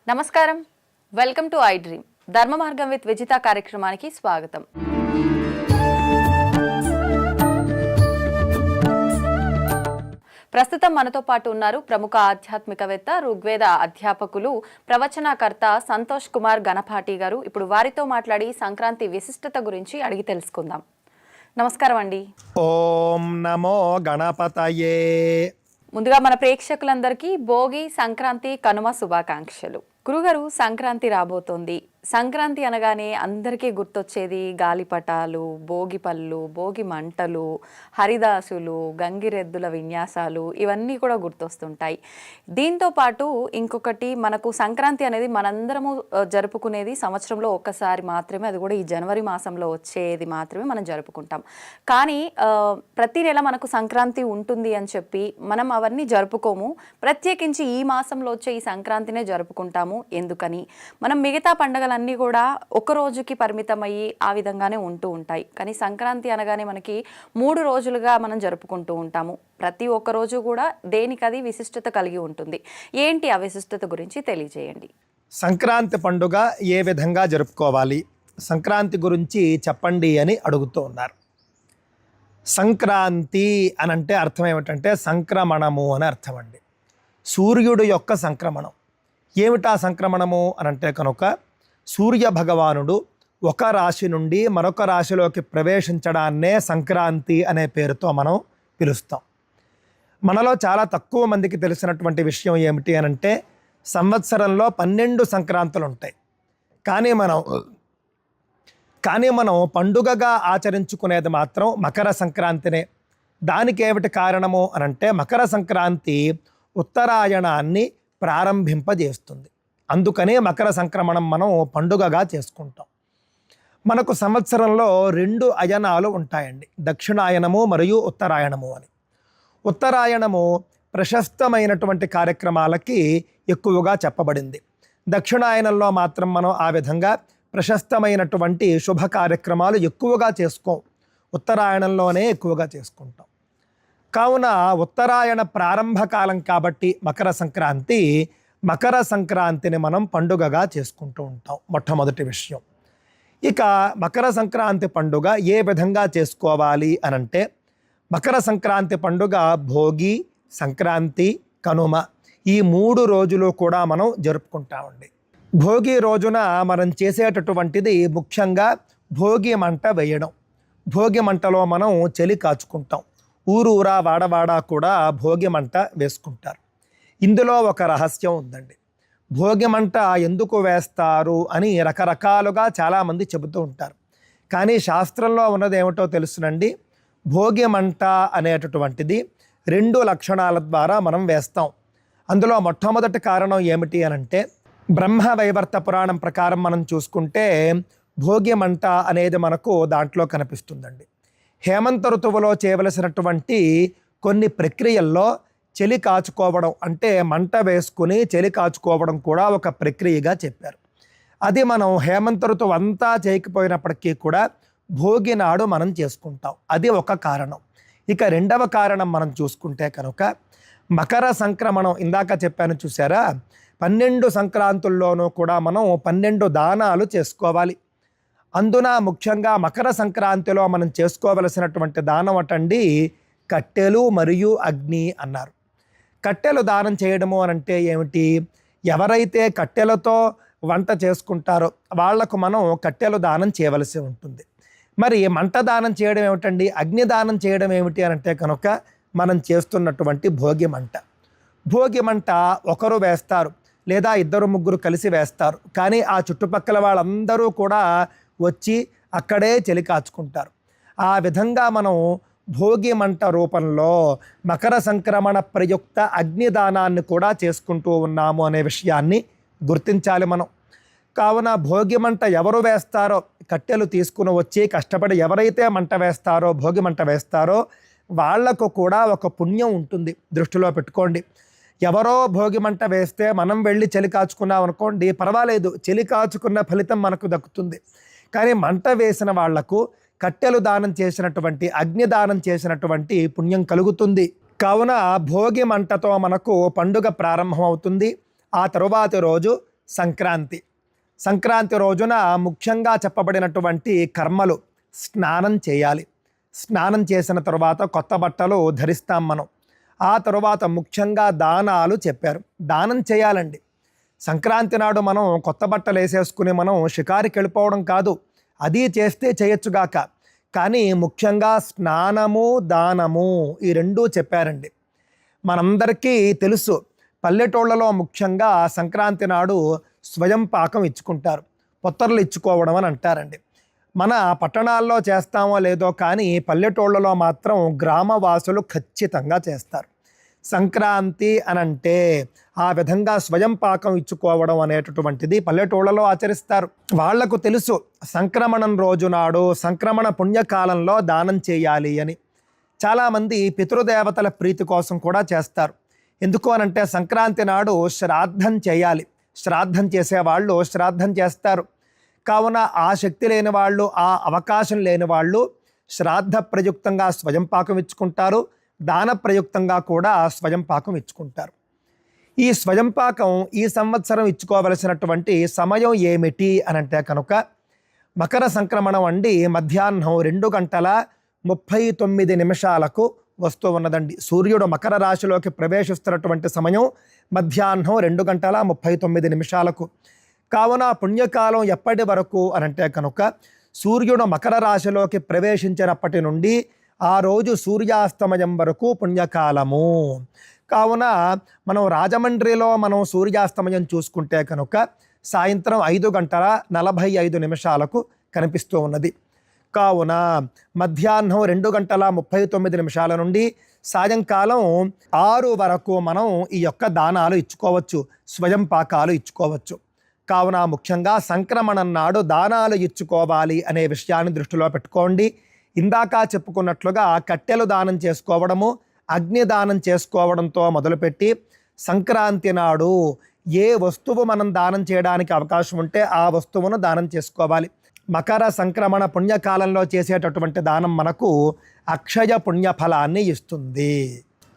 నమస్కారం, welcome to I dream. ధర్మ మార్గం విత్ విజిత కార్యక్రమానికి స్వాగతం. ప్రస్తుతం మనతో పాటు ఉన్నారు ప్రముఖ ఆధ్యాత్మికవేత్త, ఋగ్వేద అధ్యాపకులు, ప్రవచనకర్త సంతోష్ కుమార్ గణపాటి గారు. ఇప్పుడు వారితో మాట్లాడి సంక్రాంతి విశిష్టత గురించి అడిగి తెలుసుకుందాం. నమస్కారం అండి. ఓం నమో గణపతయే. ముందుగా మన ప్రేక్షకులందరికీ భోగి, సంక్రాంతి, కనుమ శుభాకాంక్షలు. గురుగారు, సంక్రాంతి రాబోతోంది. సంక్రాంతి అనగానే అందరికీ గుర్తొచ్చేది గాలిపటాలు, భోగి పళ్ళు, భోగి మంటలు, హరిదాసులు, గంగిరెద్దుల విన్యాసాలు, ఇవన్నీ కూడా గుర్తొస్తుంటాయి. దీంతో పాటు ఇంకొకటి, మనకు సంక్రాంతి అనేది మనందరము జరుపుకునేది సంవత్సరంలో ఒక్కసారి మాత్రమే, అది కూడా ఈ జనవరి మాసంలో వచ్చేది మాత్రమే మనం జరుపుకుంటాం. కానీ ప్రతి నెల మనకు సంక్రాంతి ఉంటుంది అని చెప్పి మనం అవన్నీ జరుపుకోము. ప్రత్యేకించి ఈ మాసంలో వచ్చే ఈ సంక్రాంతినే జరుపుకుంటాము. ఎందుకని? మనం మిగతా పండుగలన్నీ కూడా ఒక రోజుకి పరిమితమయ్యి ఆ విధంగానే ఉంటూ ఉంటాయి. కానీ సంక్రాంతి అనగానే మనకి 3 రోజులుగా మనం జరుపుకుంటూ ఉంటాము. ప్రతి ఒక్క రోజు కూడా దేనికది విశిష్టత కలిగి ఉంటుంది. ఏంటి ఆ విశిష్టత గురించి తెలియజేయండి. సంక్రాంతి పండుగ ఏ విధంగా జరుపుకోవాలి, సంక్రాంతి గురించి చెప్పండి అని అడుగుతూ ఉన్నారు. సంక్రాంతి అని అంటే అర్థం ఏమిటంటే సంక్రమణము అని అర్థం అండి. సూర్యుడు యొక్క సంక్రమణం. ఏమిటా సంక్రమణము అనంటే కనుక సూర్య భగవానుడు ఒక రాశి నుండి మరొక రాశిలోకి ప్రవేశించడాన్నే సంక్రాంతి అనే పేరుతో మనం పిలుస్తాం. మనలో చాలా తక్కువ మందికి తెలిసినటువంటి విషయం ఏమిటి అనంటే సంవత్సరంలో 12 సంక్రాంతులు ఉంటాయి. కానీ మనం పండుగగా ఆచరించుకునేది మాత్రం మకర సంక్రాంతినే. దానికి ఏమిటి కారణము అనంటే మకర సంక్రాంతి ఉత్తరాయణాన్ని ప్రారంభింపజేస్తుంది. అందుకనే మకర సంక్రమణం మనం పండుగగా చేసుకుంటాం. మనకు సంవత్సరంలో 2 అయనాలు ఉంటాయండి, దక్షిణాయనము మరియు ఉత్తరాయణము అని. ఉత్తరాయణము ప్రశస్తమైనటువంటి కార్యక్రమాలకి ఎక్కువగా చెప్పబడింది. దక్షిణాయనంలో మాత్రం మనం ఆ విధంగా ప్రశస్తమైనటువంటి శుభ కార్యక్రమాలు ఎక్కువగా చేసుకోం, ఉత్తరాయణంలోనే ఎక్కువగా చేసుకుంటాం. కావున ఉత్తరాయణ ప్రారంభకాలం కాబట్టి మకర సంక్రాంతిని మనం పండుగగా చేసుకుంటూ ఉంటాం. మొట్టమొదటి విషయం. ఇక మకర సంక్రాంతి పండుగ ఏ విధంగా చేసుకోవాలి అనంటే మకర సంక్రాంతి పండుగ భోగి, సంక్రాంతి, కనుమ ఈ 3 రోజులు కూడా మనం జరుపుకుంటామండి. భోగి రోజున మనం చేసేటటువంటిది ముఖ్యంగా భోగి మంట వేయడం. భోగి మంటలో మనం చలి కాచుకుంటాం. ఊరూరా వాడవాడా కూడా భోగి మంట వేసుకుంటారు. ఇందులో ఒక రహస్యం ఉందండి. భోగి మంట ఎందుకు వేస్తారు అని రకరకాలుగా చాలామంది చెబుతూ ఉంటారు. కానీ శాస్త్రంలో ఉన్నది ఏమిటో తెలుసునండి. భోగి మంట అనేటటువంటిది 2 లక్షణాల ద్వారా మనం వేస్తాం. అందులో మొట్టమొదటి కారణం ఏమిటి అనంటే బ్రహ్మవైవర్త పురాణం ప్రకారం మనం చూసుకుంటే భోగి మంట అనేది మనకు దాంట్లో కనిపిస్తుందండి. హేమంత ఋతువులో చేయవలసినటువంటి కొన్ని ప్రక్రియల్లో చలి కాచుకోవడం అంటే మంట వేసుకుని చలి కాచుకోవడం కూడా ఒక ప్రక్రియగా చెప్పారు. అది మనం హేమంత ఋతువు అంతా చేయకపోయినప్పటికీ కూడా భోగి నాడు మనం చేసుకుంటాం. అది ఒక కారణం. ఇక రెండవ కారణం మనం చూసుకుంటే కనుక మకర సంక్రమణం. ఇందాక చెప్పాను చూసారా, 12 సంక్రాంతుల్లోనూ కూడా మనం 12 దానాలు చేసుకోవాలి. అందున ముఖ్యంగా మకర సంక్రాంతిలో మనం చేసుకోవలసినటువంటి దానం అటండి కట్టెలు మరియు అగ్ని అన్నారు. కట్టెలు దానం చేయడము అనంటే ఏమిటి? ఎవరైతే కట్టెలతో వంట చేసుకుంటారో వాళ్లకు మనం కట్టెలు దానం చేయవలసి ఉంటుంది. మరి మంట దానం చేయడం ఏమిటండి? అగ్ని దానం చేయడం ఏమిటి అనంటే కనుక మనం చేస్తున్నటువంటి భోగి మంట. భోగి మంట ఒకరు వేస్తారు లేదా 2-3 కలిసి వేస్తారు. కానీ ఆ చుట్టుపక్కల వాళ్ళందరూ కూడా వచ్చి అక్కడే చలి కాచుకుంటారు. ఆ విధంగా మనం భోగి మంట రూపంలో మకర సంక్రమణ ప్రయుక్త అగ్నిదానాన్ని కూడా చేసుకుంటూ ఉన్నాము అనే విషయాన్ని గుర్తించాలి మనం. కావున భోగి మంట ఎవరు వేస్తారో, కట్టెలు తీసుకుని వచ్చి కష్టపడి ఎవరైతే మంట వేస్తారో, భోగి మంట వేస్తారో వాళ్లకు కూడా ఒక పుణ్యం ఉంటుంది. దృష్టిలో పెట్టుకోండి. ఎవరో భోగి మంట వేస్తే మనం వెళ్ళి చలి కాచుకున్నాం అనుకోండి, పర్వాలేదు, చలి కాచుకున్న ఫలితం మనకు దక్కుతుంది. కానీ మంట వేసిన వాళ్లకు కట్టెలు దానం చేసినటువంటి, అగ్ని దానం చేసినటువంటి పుణ్యం కలుగుతుంది. కావున భోగి మంటతో మనకు పండుగ ప్రారంభమవుతుంది. ఆ తరువాతి రోజు సంక్రాంతి. సంక్రాంతి రోజున ముఖ్యంగా చెప్పబడినటువంటి కర్మలు: స్నానం చేయాలి. స్నానం చేసిన తరువాత కొత్త బట్టలు ధరిస్తాం మనం. ఆ తరువాత ముఖ్యంగా దానాలు చెప్పారు. దానం చేయాలండి. సంక్రాంతి నాడు మనం కొత్త బట్టలు వేసేసుకుని మనం షికారికి వెళ్ళిపోవడం కాదు. అది చేస్తే చేయొచ్చుగాక, కానీ ముఖ్యంగా స్నానము, దానము ఈ రెండూ చెప్పారండి. మనందరికీ తెలుసు, పల్లెటూళ్ళలో ముఖ్యంగా సంక్రాంతి నాడు స్వయం పాకం ఇచ్చుకుంటారు. పొత్తర్లు ఇచ్చుకోవడం అని అంటారండి. మన పట్టణాల్లో చేస్తామో లేదో కానీ పల్లెటూళ్ళలో మాత్రం గ్రామవాసులు ఖచ్చితంగా చేస్తారు. సంక్రాంతి అనంటే ఆ విధంగా స్వయం పాకం ఇచ్చుకోవడం అనేటటువంటిది పల్లెటూళ్ళలో ఆచరిస్తారు. వాళ్లకు తెలుసు సంక్రమణం రోజు నాడు, సంక్రమణ పుణ్యకాలంలో దానం చేయాలి అని. చాలామంది పితృదేవతల ప్రీతి కోసం కూడా చేస్తారు. ఎందుకు అనంటే సంక్రాంతి నాడు శ్రాద్ధం చేయాలి. శ్రాద్ధం చేసేవాళ్ళు శ్రాద్ధం చేస్తారు. కావున ఆ శక్తి లేని వాళ్ళు, ఆ అవకాశం లేని వాళ్ళు శ్రాద్ధ ప్రయుక్తంగా స్వయం పాకం ఇచ్చుకుంటారు. దాన ప్రయుక్తంగా కూడా స్వయం పాకం ఇచ్చుకుంటారు. ఈ స్వయం పాకం ఈ సంవత్సరం ఇచ్చుకోవలసినటువంటి సమయం ఏమిటి అనంటే కనుక మకర సంక్రమణం అండి మధ్యాహ్నం 2:39 వస్తూ ఉన్నదండి. సూర్యుడు మకర రాశిలోకి ప్రవేశిస్తున్నటువంటి సమయం మధ్యాహ్నం 2:39. కావున పుణ్యకాలం ఎప్పటి వరకు అనంటే కనుక సూర్యుడు మకర రాశిలోకి ప్రవేశించినప్పటి నుండి ఆ రోజు సూర్యాస్తమయం వరకు పుణ్యకాలము. కావున మనం రాజమండ్రిలో మనం సూర్యాస్తమయం చూసుకుంటే కనుక సాయంత్రం 5:45 కనిపిస్తూ ఉన్నది. కావున మధ్యాహ్నం 2:39 నుండి సాయంకాలం 6 వరకు మనం ఈ యొక్క దానాలు ఇచ్చుకోవచ్చు, స్వయం పాకాలు ఇచ్చుకోవచ్చు. కావున ముఖ్యంగా సంక్రమణం నాడు దానాలు ఇచ్చుకోవాలి అనే విషయాన్ని దృష్టిలో పెట్టుకోండి. ఇందాక చెప్పుకున్నట్లుగా కట్టెలు దానం చేసుకోవడము, అగ్ని దానం చేసుకోవడంతో మొదలుపెట్టి సంక్రాంతి నాడు ఏ వస్తువు మనం దానం చేయడానికి అవకాశం ఉంటే ఆ వస్తువును దానం చేసుకోవాలి. మకర సంక్రమణ పుణ్యకాలంలో చేసేటటువంటి దానం మనకు అక్షయ పుణ్యఫలాన్ని ఇస్తుంది.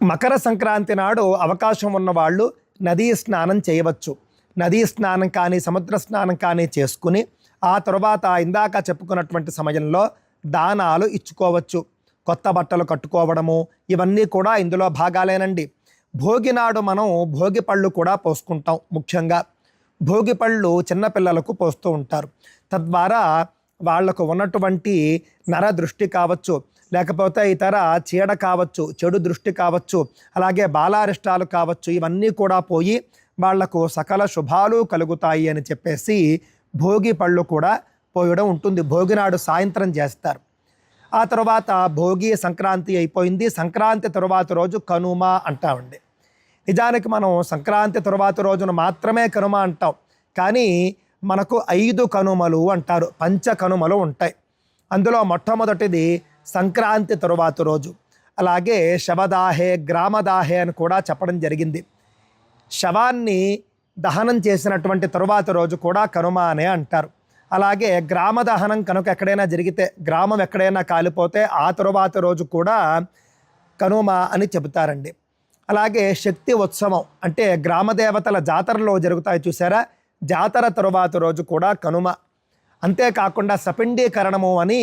మకర సంక్రాంతి నాడు అవకాశం ఉన్నవాళ్ళు నదీ స్నానం చేయవచ్చు. నదీ స్నానం కానీ సముద్ర స్నానం కానీ చేసుకుని ఆ తరువాత ఇందాక చెప్పుకున్నటువంటి సమయంలో దానాలు ఇచ్చుకోవచ్చు. కొత్త బట్టలు కట్టుకోవడము ఇవన్నీ కూడా ఇందులో భాగాలేనండి. భోగి నాడు మనం భోగి పళ్ళు కూడా పోసుకుంటాం. ముఖ్యంగా భోగి పళ్ళు చిన్నపిల్లలకు పోస్తూ ఉంటారు. తద్వారా వాళ్లకు ఉన్నటువంటి నర దృష్టి కావచ్చు, లేకపోతే ఇతర చీడ కావచ్చు, చెడు దృష్టి కావచ్చు, అలాగే బాలారిష్టాలు కావచ్చు, ఇవన్నీ కూడా పోయి వాళ్లకు సకల శుభాలు కలుగుతాయి అని చెప్పేసి భోగి పళ్ళు కూడా పోయడం ఉంటుంది. భోగినాడు సాయంత్రం చేస్తారు. ఆ తర్వాత భోగి సంక్రాంతి అయిపోయింది. సంక్రాంతి తరువాత రోజు కనుమ అంటామండి. నిజానికి మనం సంక్రాంతి తరువాత రోజున మాత్రమే కనుమ అంటాం, కానీ మనకు 5 కనుమలు అంటారు, పంచ కనుమలు ఉంటాయి. అందులో మొట్టమొదటిది సంక్రాంతి తరువాత రోజు. అలాగే శవదాహే, గ్రామదాహే అని కూడా చెప్పడం జరిగింది. శవాన్ని దహనం చేసినటువంటి తరువాత రోజు కూడా కనుమ అనే అంటారు. అలాగే గ్రామ దహనం కనుక ఎక్కడైనా జరిగితే, గ్రామం ఎక్కడైనా కాలిపోతే ఆ తరువాత రోజు కూడా కనుమ అని చెబుతారండి. అలాగే శక్తి ఉత్సవం అంటే గ్రామదేవతల జాతరలో జరుగుతాయి చూసారా, జాతర తరువాత రోజు కూడా కనుమ. అంతేకాకుండా సపిండీకరణము అని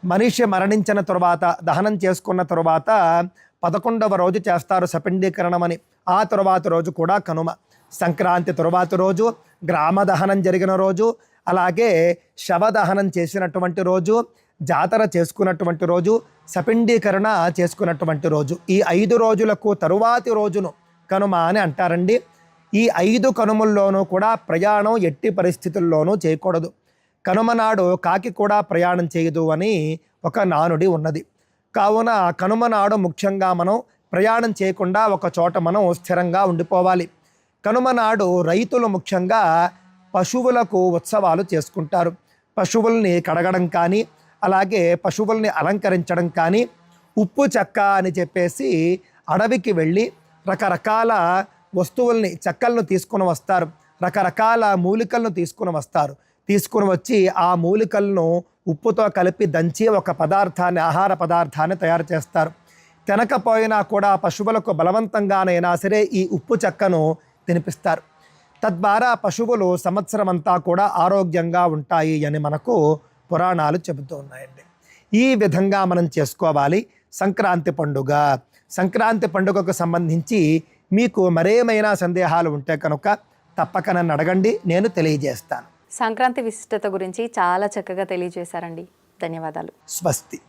మనిషి మరణించిన తరువాత దహనం చేసుకున్న తరువాత 11వ రోజు చేస్తారు సపిండీకరణం అని. ఆ తరువాత రోజు కూడా కనుమ. సంక్రాంతి తరువాత రోజు, గ్రామ దహనం జరిగిన రోజు, అలాగే శవదహనం చేసినటువంటి రోజు, జాతర చేసుకున్నటువంటి రోజు, సపిండీకరణ చేసుకున్నటువంటి రోజు, ఈ 5 రోజులకు తరువాతి రోజును కనుమ అని అంటారండి. ఈ 5 కనుమల్లోనూ కూడా ప్రయాణం ఎట్టి పరిస్థితుల్లోనూ చేయకూడదు. కనుమ నాడు కాకి కూడా ప్రయాణం చేయదు అని ఒక నానుడి ఉన్నది. కావున కనుమ నాడు ముఖ్యంగా మనం ప్రయాణం చేయకుండా ఒక చోట మనం స్థిరంగా ఉండిపోవాలి. కనుమ నాడు రైతులు ముఖ్యంగా పశువులకు ఉత్సవాలు చేసుకుంటారు. పశువుల్ని కడగడం కానీ, అలాగే పశువుల్ని అలంకరించడం కానీ, ఉప్పు చెక్క అని చెప్పేసి అడవికి వెళ్ళి రకరకాల వస్తువుల్ని, చెక్కలను తీసుకుని వస్తారు. రకరకాల మూలికలను తీసుకుని వస్తారు. తీసుకుని వచ్చి ఆ మూలికలను ఉప్పుతో కలిపి దంచి ఒక పదార్థాన్ని, ఆహార పదార్థాన్ని తయారు చేస్తారు. తినకపోయినా కూడా పశువులకు బలవంతంగానైనా సరే ఈ ఉప్పు చెక్కను తినిపిస్తారు. తద్వారా పశువులు సంవత్సరం అంతా కూడా ఆరోగ్యంగా ఉంటాయి అని మనకు పురాణాలు చెబుతూ ఉన్నాయండి. ఈ విధంగా మనం చేసుకోవాలి సంక్రాంతి పండుగ. సంక్రాంతి పండుగకు సంబంధించి మీకు మరేమైనా సందేహాలు ఉంటే కనుక తప్పక నన్ను అడగండి, నేను తెలియజేస్తాను. సంక్రాంతి విశిష్టత గురించి చాలా చక్కగా తెలియజేశారండి. ధన్యవాదాలు. స్వస్తి.